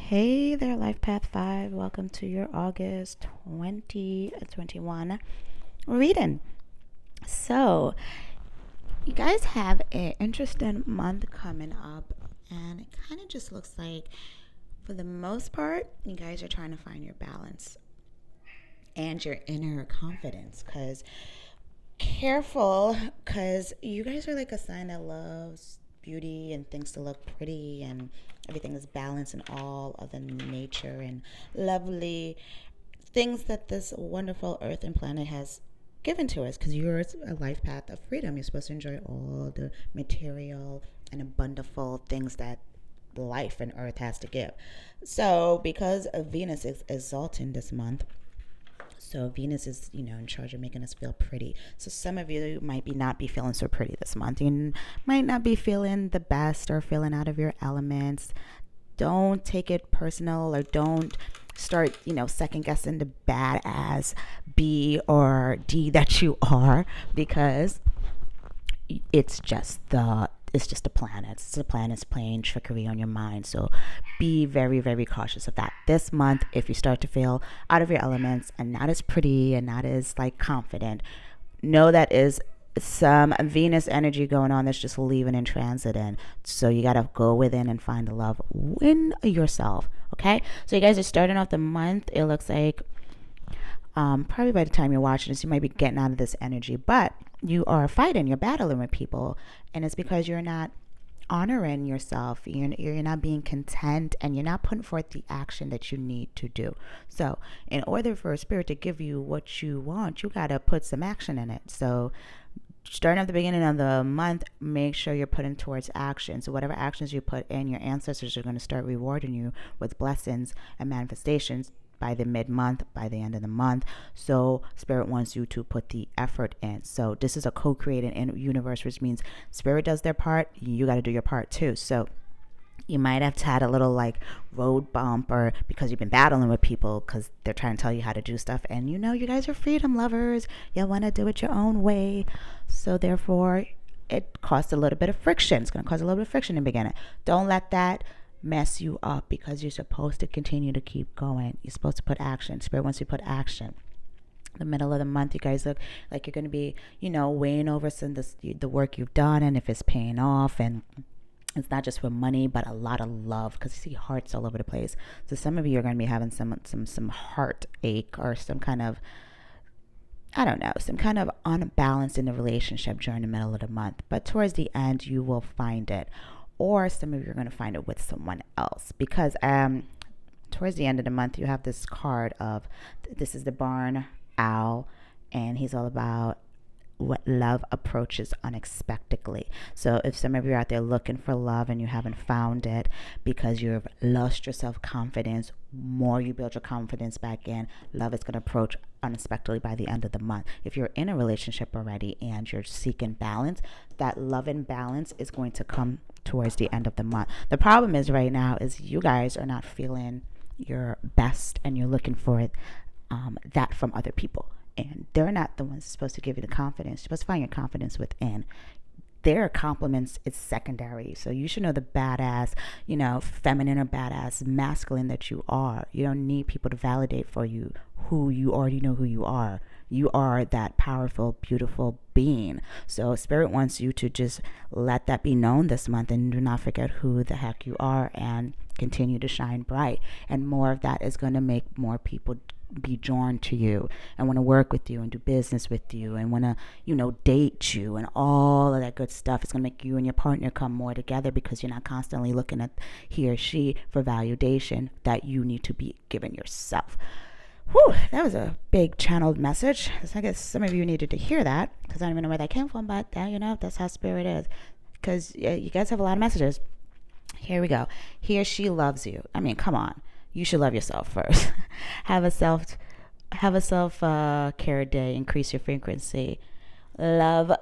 Hey there, Life Path 5. Welcome to your August 2021 reading. So, you guys have an interesting month coming up, and it kind of just looks like, for the most part, you guys are trying to find your balance and your inner confidence. Because, careful, because you guys are like a sign that loves beauty and things to look pretty, and everything is balanced and all of the nature and lovely things that this wonderful earth and planet has given to us, because you're a life path of freedom. You're supposed to enjoy all the material and abundant things that life and earth has to give. So because Venus is exalting this month, so Venus is, in charge of making us feel pretty. So some of you might be not be feeling so pretty this month. You might not be feeling the best or feeling out of your elements. Don't take it personal, or don't start, second guessing the badass B or D that you are, because it's just the planets. The planets playing trickery on your mind. So be very, very cautious of that. This month, if you start to feel out of your elements and not as pretty and not as like confident, know that is some Venus energy going on that's just leaving in transit in. So you got to go within and find the love in yourself. Okay. So you guys are starting off the month. It looks like probably by the time you're watching this, you might be getting out of this energy, but you are fighting, you're battling with people, and it's because you're not honoring yourself. You're not being content, and you're not putting forth the action that you need to do. So in order for a spirit to give you what you want, you got to put some action in it. So starting at the beginning of the month, make sure you're putting towards action. So whatever actions you put in, your ancestors are going to start rewarding you with blessings and manifestations by the mid-month, by the end of the month. So spirit wants you to put the effort in. So this is a co-created universe, which means spirit does their part, you got to do your part too. So you might have had a little like road bump, or because you've been battling with people because they're trying to tell you how to do stuff, and you guys are freedom lovers, you want to do it your own way. So therefore it caused a little bit of friction. It's going to cause a little bit of friction in the beginning. Don't let that mess you up, because you're supposed to continue to keep going. You're supposed to put action. Spirit wants you to put action. The middle of the month, you guys look like you're going to be, weighing over the work you've done, and if it's paying off, and it's not just for money, but a lot of love, because you see hearts all over the place. So some of you are going to be having some heartache, or some kind of, I don't know, some kind of unbalance in the relationship during the middle of the month. But towards the end, you will find it. Or some of you are going to find it with someone else, because towards the end of the month, you have this card of, this is the barn owl, and he's all about what love approaches unexpectedly. So if some of you are out there looking for love and you haven't found it because you've lost your self-confidence, more you build your confidence back in, love is going to approach unexpectedly by the end of the month. If you're in a relationship already and you're seeking balance, that love and balance is going to come towards the end of the month. The problem is right now is you guys are not feeling your best, and you're looking for that from other people, and they're not the ones supposed to give you the confidence. You're supposed to find your confidence within. Their compliments is secondary. So you should know the badass, feminine or badass masculine that you are. You don't need people to validate for you who you already know who you are. You are that powerful, beautiful being. So spirit wants you to just let that be known this month, and do not forget who the heck you are, and continue to shine bright. And more of that is going to make more people be drawn to you and want to work with you and do business with you and want to, date you and all of that good stuff. It's going to make you and your partner come more together, because you're not constantly looking at he or she for validation that you need to be giving yourself. Whew, that was a big channeled message. I guess some of you needed to hear that, because I don't even know where that came from, but that's how spirit is. Because you guys have a lot of messages. Here we go. He or she loves you. I mean, come on. You should love yourself first. have a self care day. Increase your frequency. Love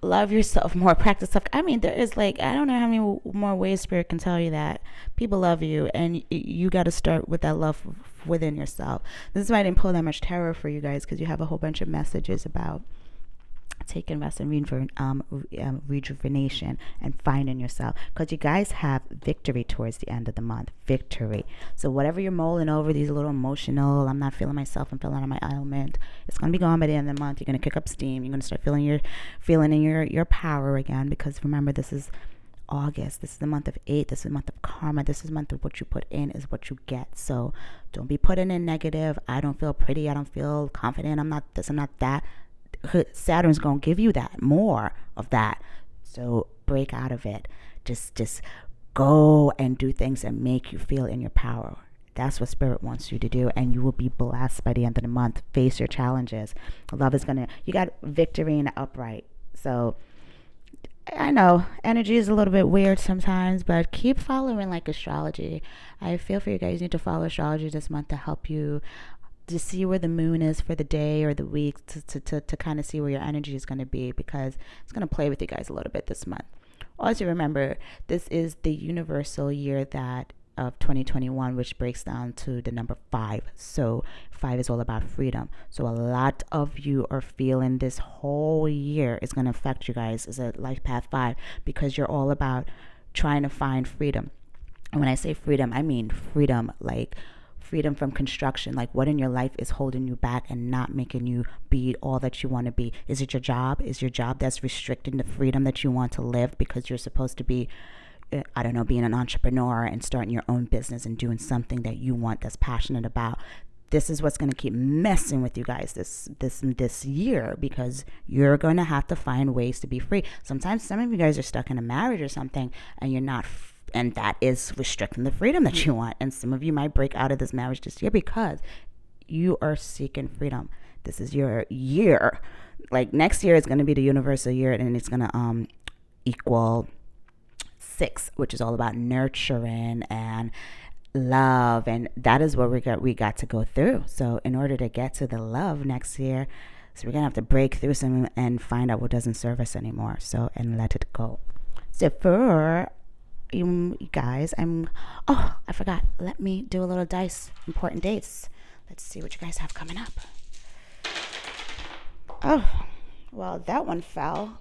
yourself more. Practice self. I mean, there is I don't know how many more ways spirit can tell you that people love you, and you got to start with that love within yourself. This is why I didn't pull that much tarot for you guys, because you have a whole bunch of messages about taking rest and rejuvenation and finding yourself, because you guys have victory towards the end of the month. Victory. So whatever you're mulling over, these little emotional, I'm not feeling myself, I'm feeling out of my element, it's going to be gone by the end of the month. You're going to kick up steam. You're going to start feeling in your power again, because remember, this is August. This is the month of 8. This is the month of karma. This is the month of what you put in is what you get. So don't be putting in negative. I don't feel pretty. I don't feel confident. I'm not this. I'm not that. Saturn's going to give you that, more of that. So break out of it. Just go and do things that make you feel in your power. That's what Spirit wants you to do, and you will be blessed by the end of the month. Face your challenges. Love is you got victory in the upright. So I know energy is a little bit weird sometimes, but keep following like astrology. I feel for you guys, you need to follow astrology this month to help you to see where the moon is for the day or the week, to kind of see where your energy is going to be, because it's going to play with you guys a little bit this month. Also remember, this is the universal year that of 2021, which breaks down to the number 5. So 5 is all about freedom. So a lot of you are feeling this whole year is going to affect you guys as a life path 5, because you're all about trying to find freedom. And when I say freedom, I mean freedom, like freedom from construction, like what in your life is holding you back and not making you be all that you want to be. Is it your job? Is your job that's restricting the freedom that you want to live, because you're supposed to be, I don't know, being an entrepreneur and starting your own business and doing something that you want, that's passionate about. This is what's going to keep messing with you guys this year, because you're going to have to find ways to be free. Sometimes some of you guys are stuck in a marriage or something, and you're not, and that is restricting the freedom that you want. And some of you might break out of this marriage this year because you are seeking freedom. This is your year. Like next year is going to be the universal year, and it's going to equal 6, which is all about nurturing and love, and that is what we got to go through. So in order to get to the love next year, so we're gonna have to break through some and find out what doesn't serve us anymore, so, and let it go. So for you guys, I forgot, let me do a little dice important dates. Let's see what you guys have coming up. Oh well, that one fell.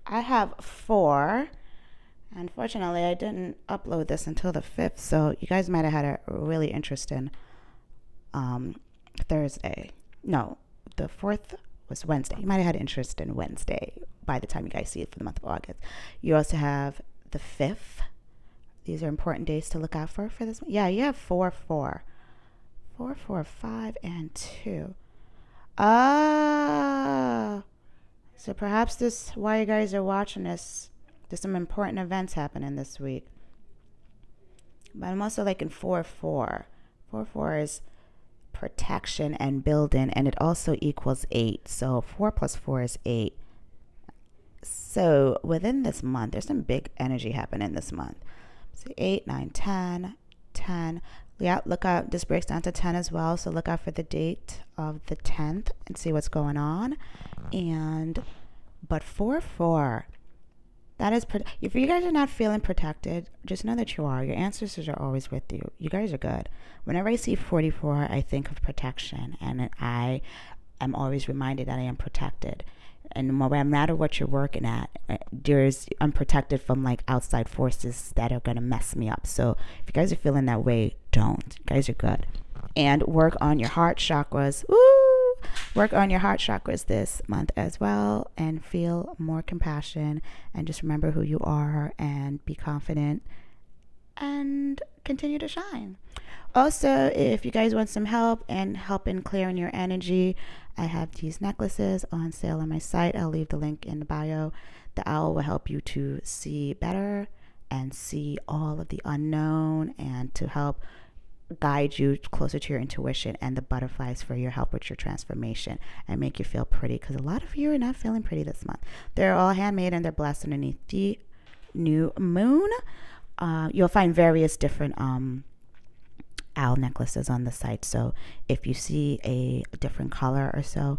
I have 4. Unfortunately, I didn't upload this until the 5th, so you guys might have had a really interesting Thursday. No, the 4th was Wednesday. You might have had an interesting Wednesday by the time you guys see it for the month of August. You also have the 5th. These are important days to look out for this. Yeah, you have 4, 4. 4, 4, 5, and 2. So perhaps this, while you guys are watching this, there's some important events happening this week. But I'm also liking 4, 4. 4, 4 is protection and building, and it also equals 8. So 4 plus 4 is 8. So within this month, there's some big energy happening this month. So 8, 9, 10, 10. Yeah, look out. This breaks down to 10 as well. So look out for the date of the 10th and see what's going on. But 4, 4. That is, if you guys are not feeling protected, just know that you are. Your ancestors are always with you. You guys are good. Whenever I see 44, I think of protection, and I am always reminded that I am protected. And no matter what you're working at, I'm protected from like outside forces that are going to mess me up. So if you guys are feeling that way, don't. You guys are good. And work on your heart chakras. Work on your heart chakras this month as well, and feel more compassion, and just remember who you are, and be confident, and continue to shine. Also, if you guys want some help and help in clearing your energy, I have these necklaces on sale on my site. I'll leave the link in the bio. The owl will help you to see better and see all of the unknown, and to help guide you closer to your intuition, and the butterflies for your help with your transformation and make you feel pretty, because a lot of you are not feeling pretty this month. They're all handmade and they're blessed underneath the new moon. You'll find various different owl necklaces on the site, so if you see a different color or so,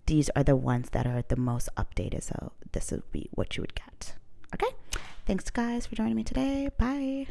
these are the ones that are the most updated, so this would be what you would get. Okay, thanks guys for joining me today. Bye.